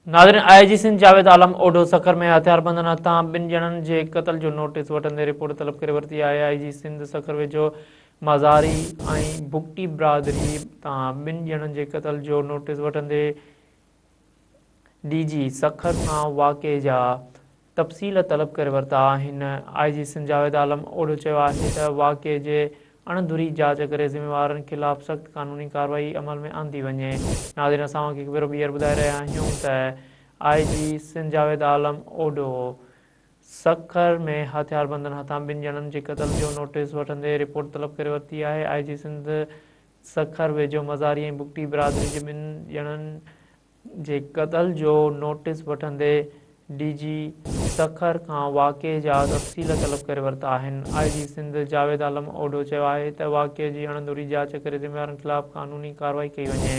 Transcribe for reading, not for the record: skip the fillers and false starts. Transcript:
नाज़रीन, आईजी सिंध जावेद आलम ओडो सखर में हथियारबंद हथां ॿिनि ॼणनि जे क़तल जो नोटिस वठंदे रिपोर्ट तलब करे वरिती आहे। आईजी सिंध सखर वेझो मज़ारी ऐं भुगटी बिरादरी तां ॿिनि ॼणनि जे क़तल जो नोटिस वठंदे डीजी सखर खां वाक़े जा तफ़सील तलब करे वरिता आहिनि। आईजी सिंध जावेद आलम ओडो चयो आहे त वाक़े जे अणधुरी जांच करे ज़िम्मेवारनि ख़िलाफ़ सख़्त क़ानूनी कार्रवाई अमल में आंदी वञे। नाज़रीन, असां हिकु भेरो ॿीहर ॿुधाए रहिया आहियूं त आईजी सिंध जावेद आलम ओडो सखर में हथियारबंदनि हथां ॿिनि ॼणनि जे क़तल जो नोटिस वठंदे रिपोर्ट तलब करे वरिती आहे। आईजी सिंध सखर वेझो मज़ारी ऐं भुगटी बिरादरी जे ॿिनि ॼणनि जे क़तल जो नोटिस वठंदे डीजी सखर खां वाक़े जा तफ़सील तलब करे वरिता आहिनि। आईजी सिंध जावेद आलम ओडो चयो आहे त वाक़े जी अणधुरी जांच करे ज़िम्मेवारनि ख़िलाफ़ क़ानूनी कार्रवाई कई वञे।